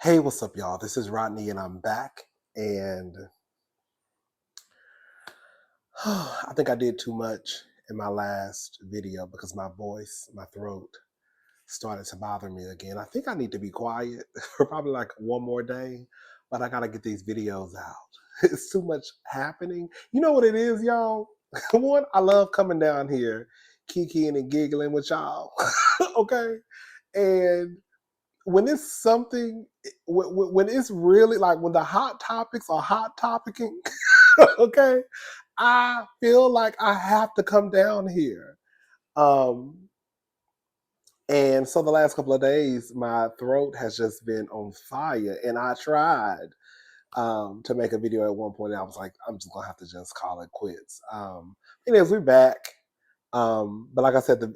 Hey, what's up, y'all? This is Rodney, and I'm back. And I think I did too much in my last video because my voice, my throat started to bother me again. I think I need to be quiet for probably like one more day, but I got to get these videos out. It's too much happening. You know what it is, y'all? One, I love coming down here, kikiing and giggling with y'all. Okay. And when it's something, when it's really like when the hot topics are hot topicing, okay, I feel like I have to come down here. Um, and so the last couple of days, my throat has just been on fire, and I tried to make a video at one point. And I was like, I'm just gonna have to just call it quits. Anyways, we're back. But like I said, the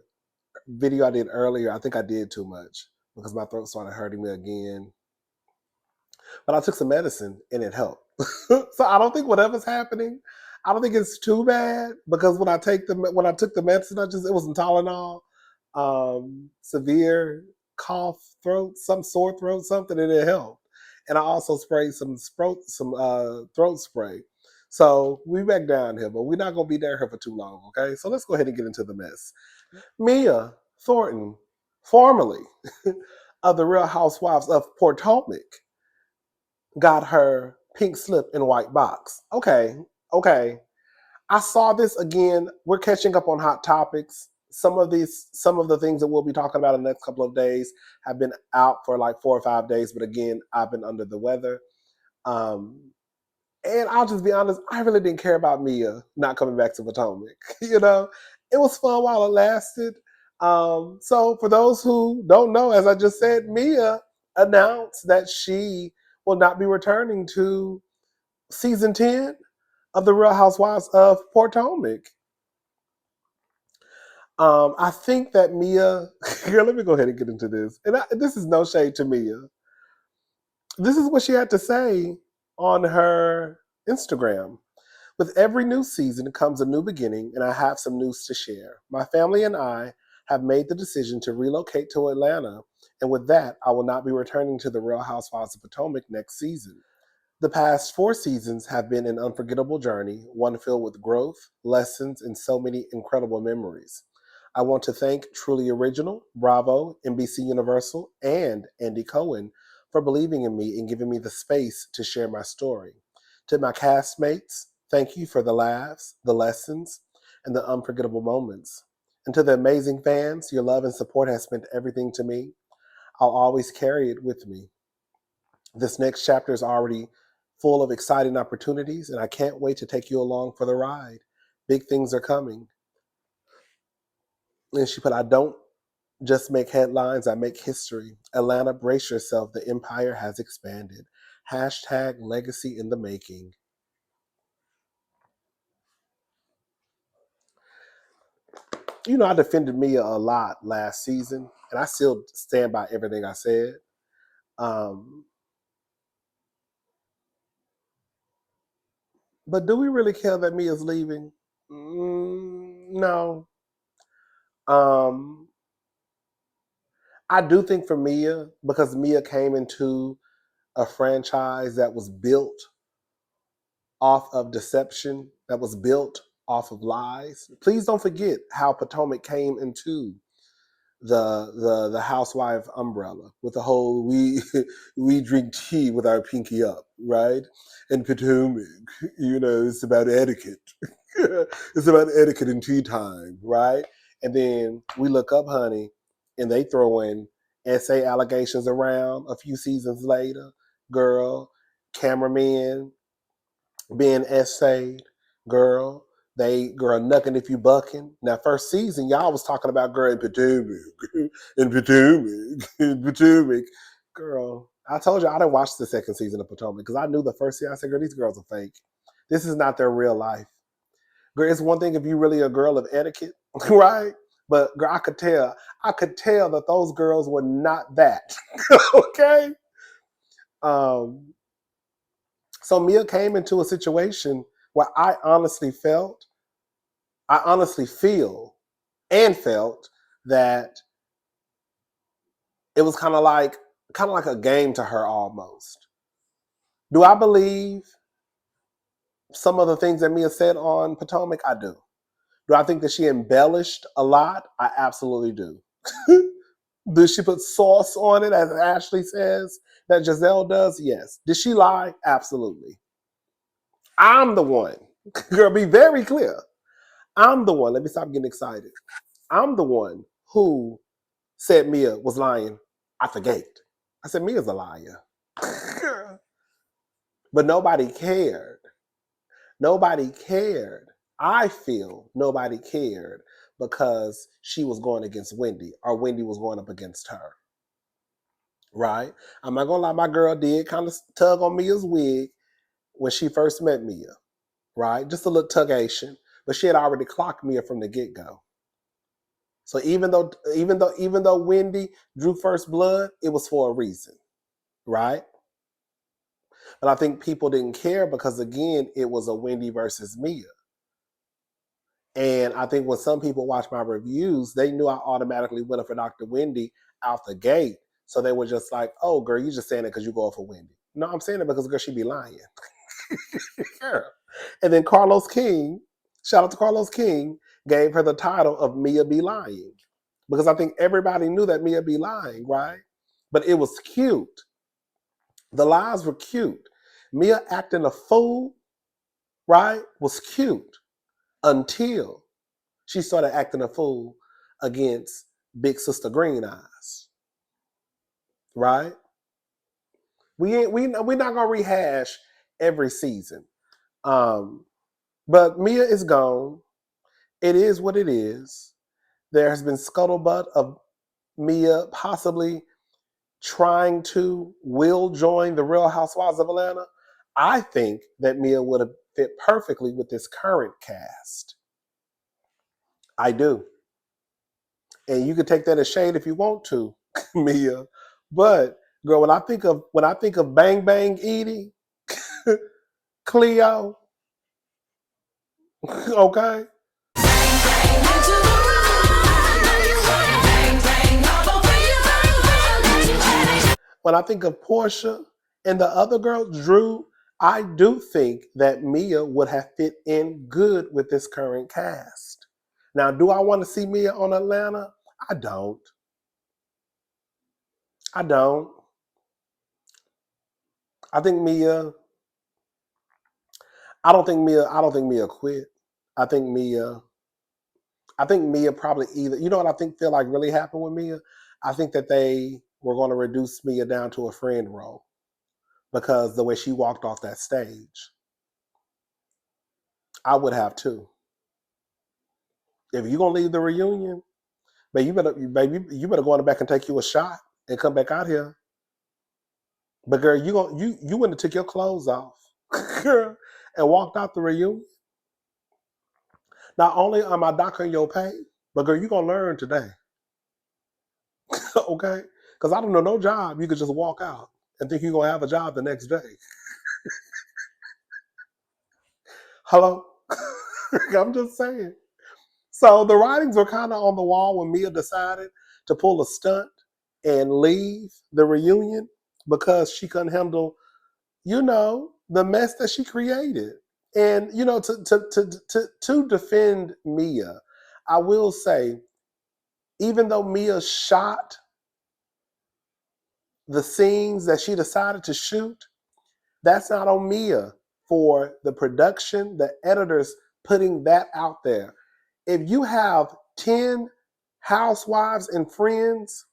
video I did earlier, I think I did too much because my throat started hurting me again. But I took some medicine and it helped. So I don't think whatever's happening, I don't think it's too bad because when I took the medicine, it wasn't Tylenol, severe cough, some sore throat, something, and it helped. And I also sprayed some throat spray. So we back down here, but we're not gonna be down here for too long, okay? So let's go ahead and get into the mess. Mia Thornton, formerly of the Real Housewives of Potomac, got her pink slip and white box. Okay. I saw this again. We're catching up on hot topics. Some of the things that we'll be talking about in the next couple of days have been out for like 4 or 5 days, but again, I've been under the weather. Um, and I'll just be honest, I really didn't care about Mia not coming back to Potomac. It was fun while it lasted. So for those who don't know, as I just said, Mia announced that she will not be returning to season 10 of The Real Housewives of Potomac. I think that Mia, here, let me go ahead and get into this. And this is no shade to Mia. This is what she had to say on her Instagram. With every new season comes a new beginning, and I have some news to share. My family and I have made the decision to relocate to Atlanta, and with that, I will not be returning to The Real Housewives of Potomac next season. The past 4 seasons have been an unforgettable journey, one filled with growth, lessons, and so many incredible memories. I want to thank Truly Original, Bravo, NBC Universal, and Andy Cohen for believing in me and giving me the space to share my story. To my castmates, thank you for the laughs, the lessons, and the unforgettable moments. And to the amazing fans, your love and support has meant everything to me. I'll always carry it with me. This next chapter is already full of exciting opportunities, and I can't wait to take you along for the ride. Big things are coming. And she put, I don't just make headlines, I make history. Atlanta, brace yourself. The empire has expanded. Hashtag legacy in the making. I defended Mia a lot last season, and I still stand by everything I said. Um, but do we really care that Mia's leaving? No. Um, I do think for Mia, because Mia came into a franchise that was built off of deception, that was built off of lies. Please don't forget how Potomac came into the housewife umbrella with the whole we drink tea with our pinky up, right? And Potomac, it's about etiquette. It's about etiquette and tea time, right? And then we look up, honey, and they throw in SA allegations around a few seasons later. Girl, cameramen being essayed, girl. Girl knucking if you bucking. Now, first season, y'all was talking about girl in Potomac, in Potomac, in Potomac. Girl, I told you I didn't watch the second season of Potomac because I knew the first season. I said, girl, these girls are fake. This is not their real life. Girl, it's one thing if you really a girl of etiquette, right? But girl, I could tell that those girls were not that. Okay. Um, so Mia came into a situation where I honestly feel and felt that it was kind of like kind of like a game to her almost. Do I believe some of the things that Mia said on Potomac? I do. Do I think that she embellished a lot? I absolutely do. Did she put sauce on it, as Ashley says, that Giselle does? Yes. Did she lie? Absolutely. I'm the one. Girl, be very clear. I'm the one. Let me stop getting excited. I'm the one who said Mia was lying at the gate. I said, Mia's a liar. But nobody cared. Nobody cared. I feel nobody cared because she was going against Wendy, or Wendy was going up against her. Right? I'm not gonna lie, my girl did kind of tug on Mia's wig when she first met Mia. Right? Just a little tugation. But she had already clocked Mia from the get-go. So even though Wendy drew first blood, it was for a reason. Right? But I think people didn't care because, again, it was a Wendy versus Mia. And I think when some people watched my reviews, they knew I automatically went up for Dr. Wendy out the gate. So they were just like, oh, girl, you just saying it because you go up for Wendy. No, I'm saying it because, girl, she be lying. Girl. And then Carlos King, shout out to Carlos King, gave her the title of Mia Be Lying. Because I think everybody knew that Mia be lying, right? But it was cute. The lies were cute. Mia acting a fool, right, was cute until she started acting a fool against Big Sister Green Eyes, right? We're not gonna rehash every season, but Mia is gone. It is what it is. There has been scuttlebutt of Mia possibly trying to will join the Real Housewives of Atlanta. I think that Mia would have fit perfectly with this current cast. I do. And you can take that as shade if you want to, Mia. But girl, when I think of Bang Bang Eady, Cleo, okay. When I think of Portia and the other girl, Drew, I do think that Mia would have fit in good with this current cast. Now, do I want to see Mia on Atlanta? I don't. I don't. I think Mia. I don't think Mia quit. I think Mia. I think Mia probably either. You know what I think feel like really happened with Mia? I think that they were going to reduce Mia down to a friend role because the way she walked off that stage. I would have too. If you're gonna leave the reunion, you better go on back and take you a shot and come back out here. But girl, you wouldn't have took your clothes off, girl, and walked out the reunion. Not only am I docking your pay, but girl, you gonna learn today, okay? Because I don't know no job you could just walk out and think you're gonna have a job the next day. Hello, I'm just saying. So the writings were kind of on the wall when Mia decided to pull a stunt and leave the reunion because she couldn't handle, the mess that she created. And to defend Mia, I will say, even though Mia shot the scenes that she decided to shoot, that's not on Mia for the production, the editors putting that out there. If you have 10 housewives and friends,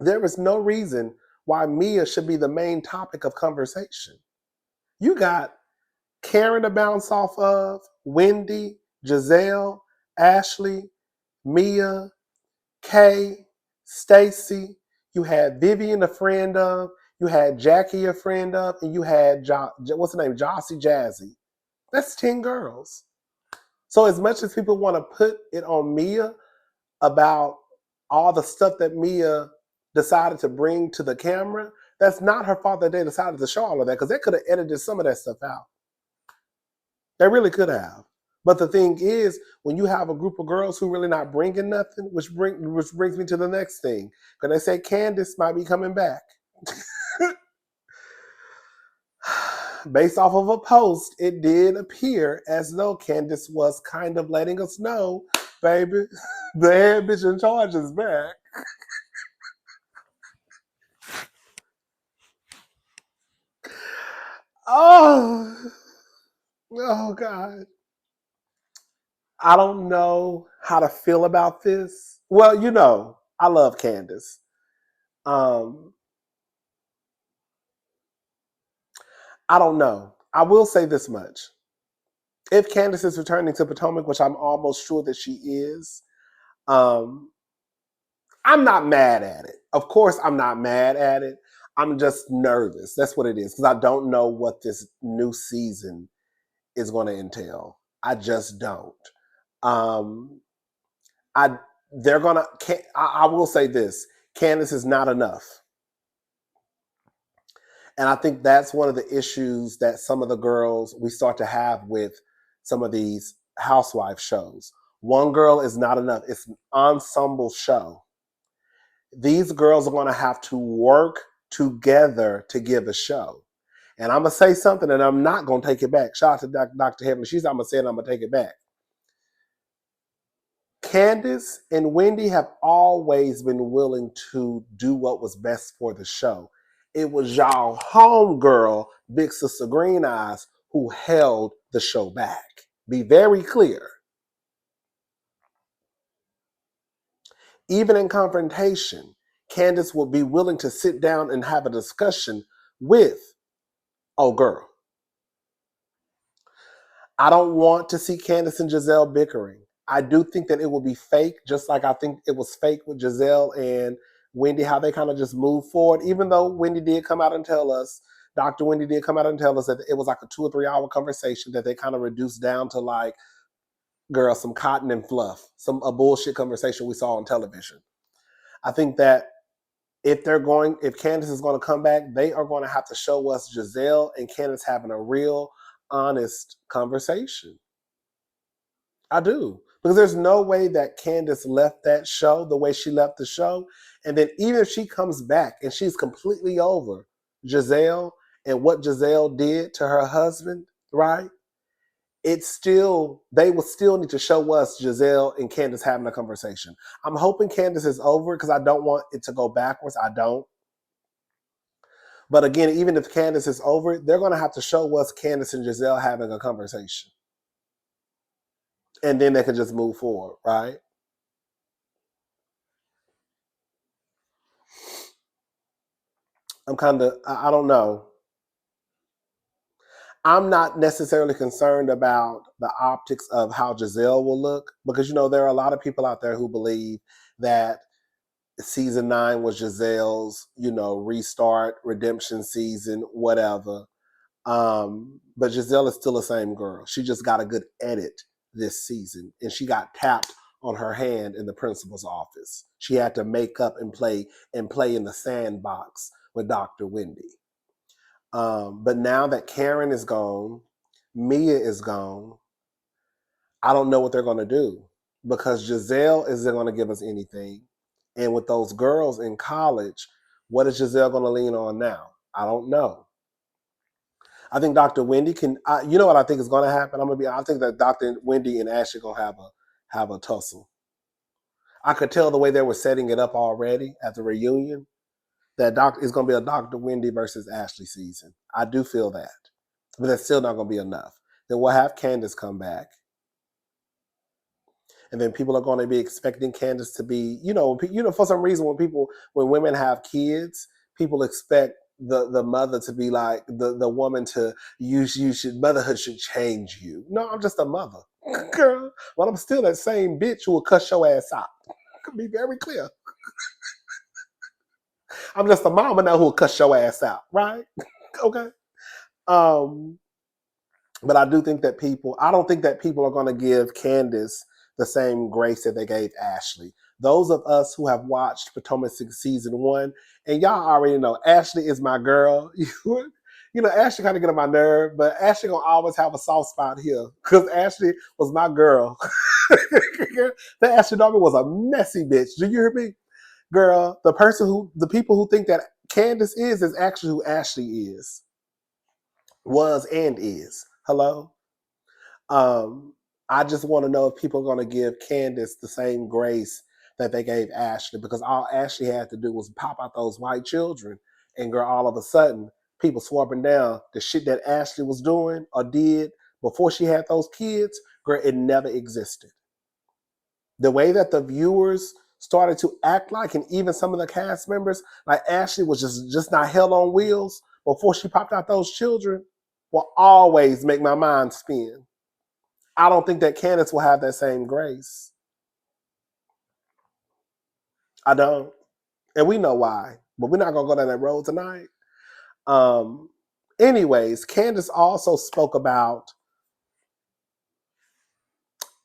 there is no reason why Mia should be the main topic of conversation. You got Karen to bounce off of, Wendy, Giselle, Ashley, Mia, Kay, Stacy. You had Vivian, a friend of. You had Jackie, a friend of, and you had what's her name, Jossie Jazzy. That's 10 girls. So as much as people want to put it on Mia about all the stuff that Mia decided to bring to the camera, that's not her fault that they decided to show all of that, because they could have edited some of that stuff out. They really could have. But the thing is, when you have a group of girls who really not bringing nothing, which brings me to the next thing. Because they say Candiace might be coming back. Based off of a post, it did appear as though Candiace was kind of letting us know, baby, the head bitch in charge is back. Oh, oh God. I don't know how to feel about this. Well, I love Candiace. Um, I don't know. I will say this much. If Candiace is returning to Potomac, which I'm almost sure that she is, um, I'm not mad at it. Of course, I'm not mad at it. I'm just nervous. That's what it is, because I don't know what this new season is going to entail. I just don't. Um, I they're gonna. I will say this: Candiace is not enough, and I think that's one of the issues that some of the girls we start to have with some of these housewife shows. One girl is not enough. It's an ensemble show. These girls are going to have to work together to give a show. And I'm going to say something and I'm not going to take it back. Shout out to Dr. Heaven. She's I'm going to say it, I'm going to take it back. Candiace and Wendy have always been willing to do what was best for the show. It was y'all homegirl, Big Sister Green Eyes, who held the show back. Be very clear. Even in confrontation, Candiace will be willing to sit down and have a discussion with, oh girl. I don't want to see Candiace and Giselle bickering. I do think that it will be fake, just like I think it was fake with Giselle and Wendy, how they kind of just moved forward, even though Wendy did come out and tell us, Dr. Wendy did come out and tell us that it was like a 2 or 3 hour conversation that they kind of reduced down to like, girl, some cotton and fluff, a bullshit conversation we saw on television. I think that if Candiace is going to come back, they are going to have to show us Giselle and Candiace having a real, honest conversation. I do. Because there's no way that Candiace left that show the way she left the show. And then even if she comes back and she's completely over Giselle and what Giselle did to her husband, right? They will still need to show us Giselle and Candiace having a conversation. I'm hoping Candiace is over because I don't want it to go backwards. I don't. But again, even if Candiace is over it, they're going to have to show us Candiace and Giselle having a conversation. And then they can just move forward, right? I don't know. I'm not necessarily concerned about the optics of how Giselle will look because, there are a lot of people out there who believe that season 9 was Giselle's, restart, redemption season, whatever. But Giselle is still the same girl. She just got a good edit this season, and she got tapped on her hand in the principal's office. She had to make up and play in the sandbox with Dr. Wendy. But now that Karen is gone, Mia is gone, I don't know what they're going to do because Giselle isn't going to give us anything. And with those girls in college, what is Giselle going to lean on now? I don't know. I think Dr. Wendy you know what I think is going to happen? I think that Dr. Wendy and Ashley going to have a tussle. I could tell the way they were setting it up already at the reunion that it's going to be a Dr. Wendy versus Ashley season. I do feel that. But that's still not going to be enough. Then we'll have Candiace come back. And then people are going to be expecting Candiace to be, for some reason when women have kids, people expect the mother to be like the woman to motherhood should change you. No, I'm just a mother. Girl, but I'm still that same bitch who will cuss your ass out. Be very clear. I'm just a mama now who will cuss your ass out, right? Okay. But I don't think that people are going to give Candiace the same grace that they gave Ashley. Those of us who have watched Potomac season 1, and y'all already know Ashley is my girl. You know, Ashley kind of get on my nerve, but Ashley gonna always have a soft spot here because Ashley was my girl. That Ashley Norman was a messy bitch. Do you hear me? Girl, the people who think that Candiace is actually who Ashley is. Was and is. Hello? I just want to know if people are going to give Candiace the same grace that they gave Ashley, because all Ashley had to do was pop out those white children, and girl, all of a sudden, people swapping down the shit that Ashley was doing or did before she had those kids, girl, it never existed. The way that the viewers started to act like, and even some of the cast members, like Ashley was just not hell on wheels before she popped out those children, will always make my mind spin. I don't think that Candiace will have that same grace. I don't. And we know why. But we're not going to go down that road tonight. Anyways, Candiace also spoke about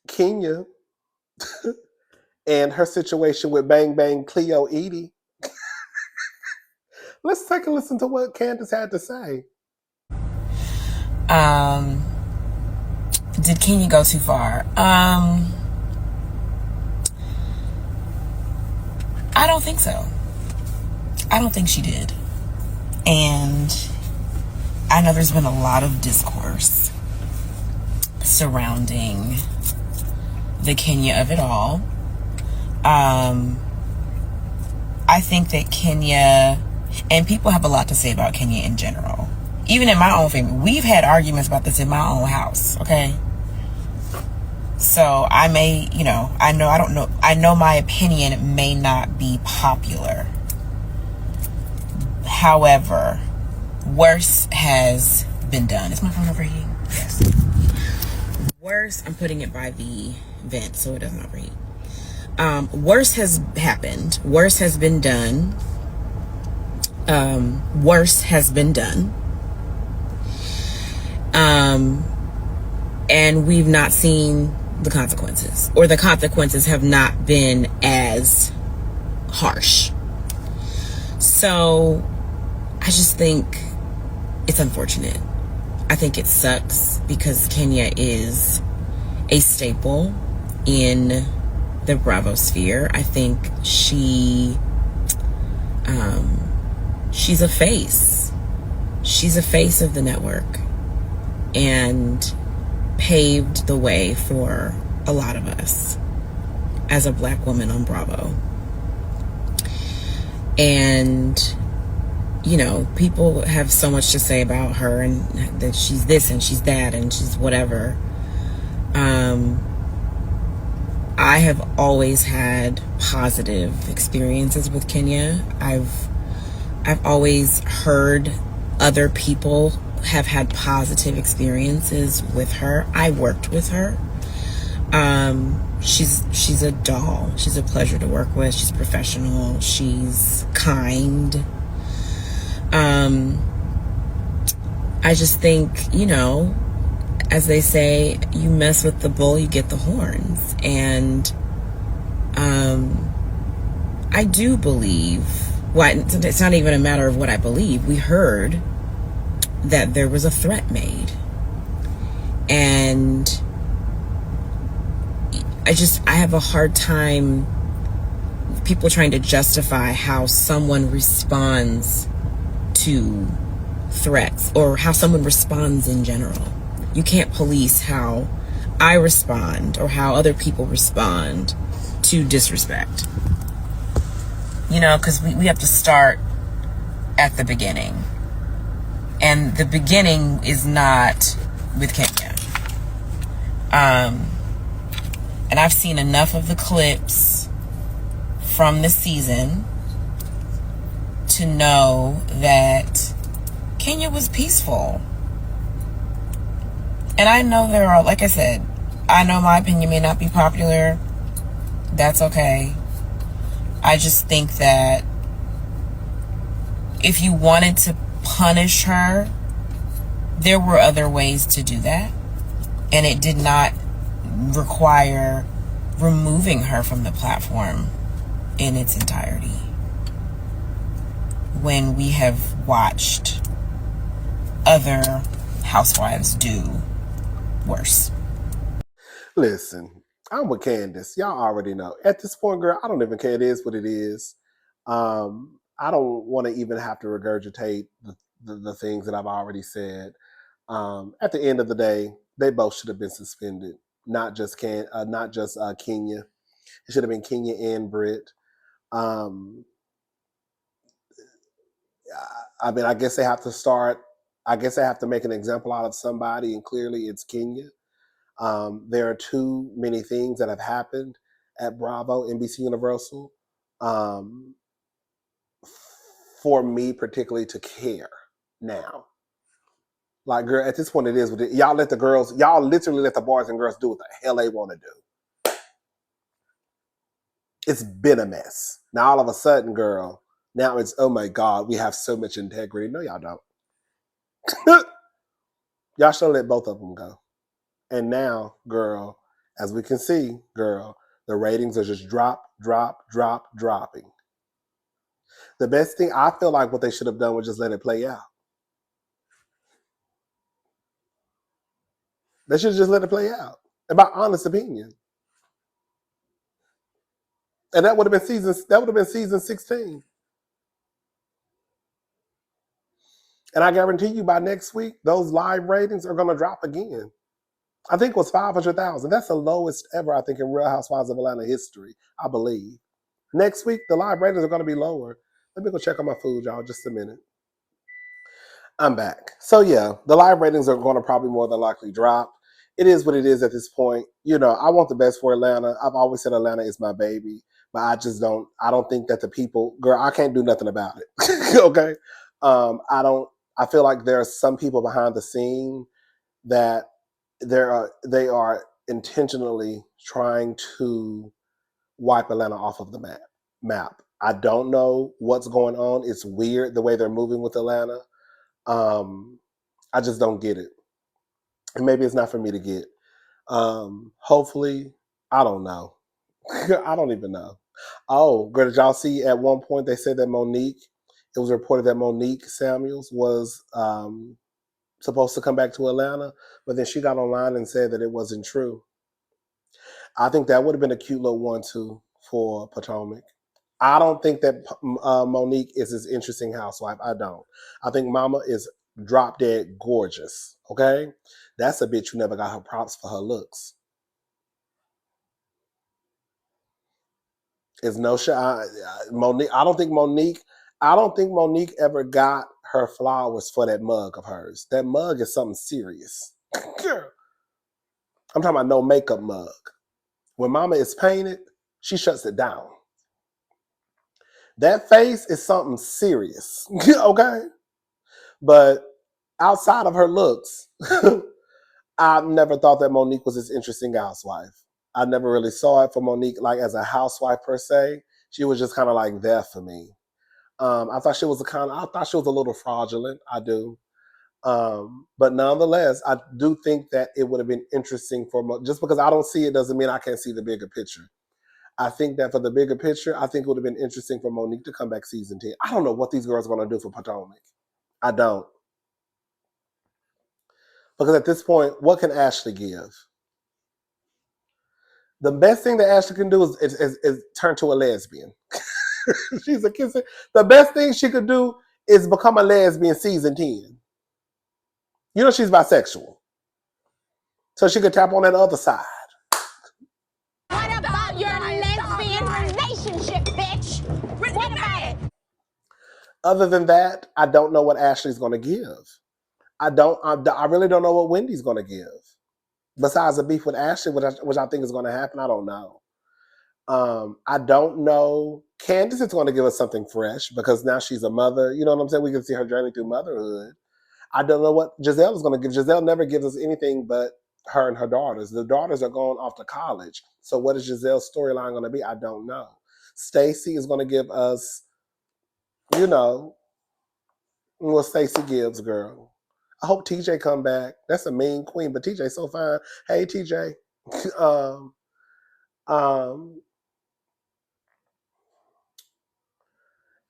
Kenya and her situation with Bang Bang Cleo Eady. Let's take a listen to what Candiace had to say. Did Kenya go too far? I don't think so. I don't think she did. And I know there's been a lot of discourse surrounding the Kenya of it all. I think that Kenya, and people have a lot to say about Kenya in general. Even in my own family, we've had arguments about this in my own house, okay? So I may, I know my opinion may not be popular. However, worse has been done. Is my phone overheating? Yes. Worse, I'm putting it by the vent so it doesn't overheat. Worse has happened. Worse has been done. Worse has been done. And we've not seen the consequences, or the consequences have not been as harsh. So I just think it's unfortunate. I think it sucks because Kenya is a staple in the Bravo sphere. I think she's a face. She's a face of the network and paved the way for a lot of us as a Black woman on Bravo. And people have so much to say about her, and that she's this and she's that and she's whatever. I have always had positive experiences with Kenya. I've always heard other people have had positive experiences with her. I worked with her. She's a doll. She's a pleasure to work with. She's professional. She's kind. I just think, as they say, you mess with the bull, you get the horns. And I do believe, it's not even a matter of what I believe. We heard that there was a threat made. And I have a hard time people trying to justify how someone responds to threats, or how someone responds in general. You can't police how I respond or how other people respond to disrespect. Because we have to start at the beginning. And the beginning is not with Kenya. And I've seen enough of the clips from the season to know that Kenya was peaceful. And I know there are, like I said, I know my opinion may not be popular. That's okay. I just think that if you wanted to punish her, there were other ways to do that. And it did not require removing her from the platform in its entirety. When we have watched other housewives do worse? Listen, I'm with Candiace. Y'all already know. At this point, girl, I don't even care. It is what it is. I don't want to even have to regurgitate the things that I've already said. At the end of the day, they both should have been suspended. Not just Kenya. It should have been Kenya and Britt. Um, I mean, I guess they have to start. I guess they have to make an example out of somebody, and clearly it's Kenya. There are too many things that have happened at Bravo, NBC Universal, um, for me particularly to care now. Like, girl, at this point, it is what y'all let the girls, y'all literally let the boys and girls do what the hell they want to do. It's been a mess. Now, all of a sudden, girl, now it's, oh my God, we have so much integrity. No, y'all don't. Y'all should let both of them go. And now, girl, as we can see, girl, the ratings are just dropping. The best thing, I feel like what they should have done was just let it play out. They should have just let it play out. In my honest opinion. And that would have been season 16. And I guarantee you by next week, those live ratings are gonna drop again. I think it was 500,000. That's the lowest ever, I think, in Real Housewives of Atlanta history, I believe. Next week, the live ratings are gonna be lower. Let me go check on my food, y'all, just a minute. I'm back. So yeah, the live ratings are going to probably more than likely drop. It is what it is at this point. You know, I want the best for Atlanta. I've always said Atlanta is my baby, but I don't think that the people, girl, I can't do nothing about it. Okay. I feel like there are some people behind the scene that they are intentionally trying to wipe Atlanta off of the map. I don't know what's going on. It's weird the way they're moving with Atlanta. I just don't get it. And maybe it's not for me to get. Hopefully, I don't know. I don't even know. Oh, girl, did y'all see at one point they said that it was reported that Monique Samuels was supposed to come back to Atlanta, but then she got online and said that it wasn't true. I think that would have been a cute little 1-2 for Potomac. I don't think that Monique is as interesting housewife. I don't. I think Mama is drop dead gorgeous. Okay, that's a bitch who never got her props for her looks. Is no shot. Monique. I don't think Monique. I don't think Monique ever got her flowers for that mug of hers. That mug is something serious. Girl, I'm talking about no makeup mug. When Mama is painted, she shuts it down. That face is something serious. Okay. But outside of her looks, I never thought that Monique was this interesting housewife. I never really saw it for Monique like as a housewife per se. She was just kind of like there for me. I thought she was I thought she was a little fraudulent. I do. But nonetheless, I do think that it would have been interesting just because I don't see it doesn't mean I can't see the bigger picture. I think that for the bigger picture, I think it would have been interesting for Monique to come back season 10. I don't know what these girls are going to do for Potomac. I don't. Because at this point, what can Ashley give? The best thing that Ashley can do is turn to a lesbian. She's a kisser. The best thing she could do is become a lesbian season 10. You know she's bisexual. So she could tap on that other side. What about your lesbian relationship, bitch? What about it? Other than that, I don't know what Ashley's going to give. I really don't know what Wendy's going to give. Besides the beef with Ashley, which I think is going to happen, I don't know. I don't know. Candiace is going to give us something fresh because now she's a mother. You know what I'm saying? We can see her journey through motherhood. I don't know what Giselle is going to give. Giselle never gives us anything but her and her daughters. The daughters are going off to college. So what is Giselle's storyline going to be? I don't know. Stacey is going to give us, you know, what Stacey gives, girl. I hope TJ come back. That's a mean queen, but TJ's so fine. Hey, TJ. um, um,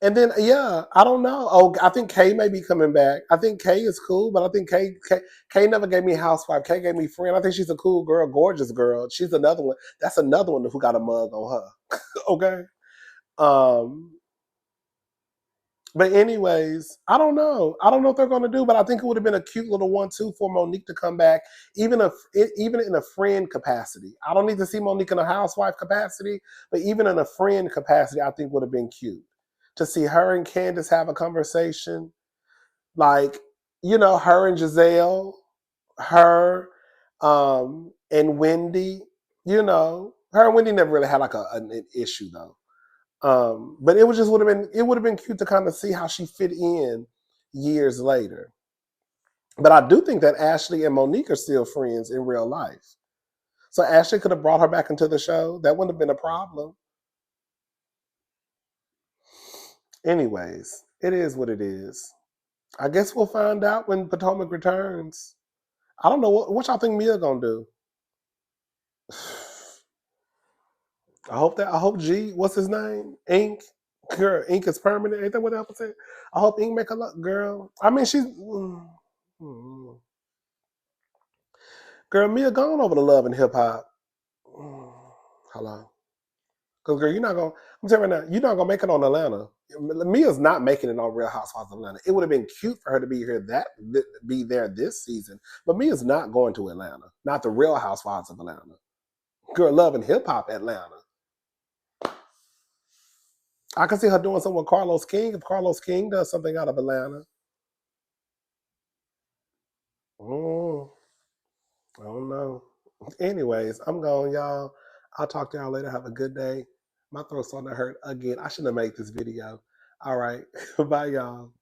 And then yeah, I don't know. Oh, I think Kay may be coming back. I think Kay is cool, but I think Kay never gave me housewife. Kay gave me friend. I think she's a cool girl, gorgeous girl. She's another one. That's another one who got a mug on her. Okay. Um, but anyways, I don't know. I don't know what they're gonna do, but I think it would have been a cute little 1-2 for Monique to come back, even in a friend capacity. I don't need to see Monique in a housewife capacity, but even in a friend capacity, I think would have been cute to see her and Candiace have a conversation, like her and Giselle, her and Wendy. Her and Wendy never really had like an issue though. But it would have been cute to kind of see how she fit in years later. But I do think that Ashley and Monique are still friends in real life. So Ashley could have brought her back into the show. That wouldn't have been a problem. Anyways, it is what it is. I guess we'll find out when Potomac returns. I don't know what y'all think Mia gonna do. I hope G, what's his name? Ink. Girl, Ink is permanent. Ain't that what the said? I hope Ink make a look, girl. I mean, she's girl, Mia gone over to Love and Hip Hop. Hello. Because girl, you're not gonna I'm telling you right now, you're not gonna make it on Atlanta. Mia's not making it on Real Housewives of Atlanta. It would have been cute for her to be there this season, but Mia's not going to Atlanta. Not the Real Housewives of Atlanta. Girl, Love and Hip Hop Atlanta. I can see her doing something with Carlos King if Carlos King does something out of Atlanta. I don't know. Anyways, I'm going, y'all. I'll talk to y'all later. Have a good day. My throat's starting to hurt again. I shouldn't have made this video. All right. Bye, y'all.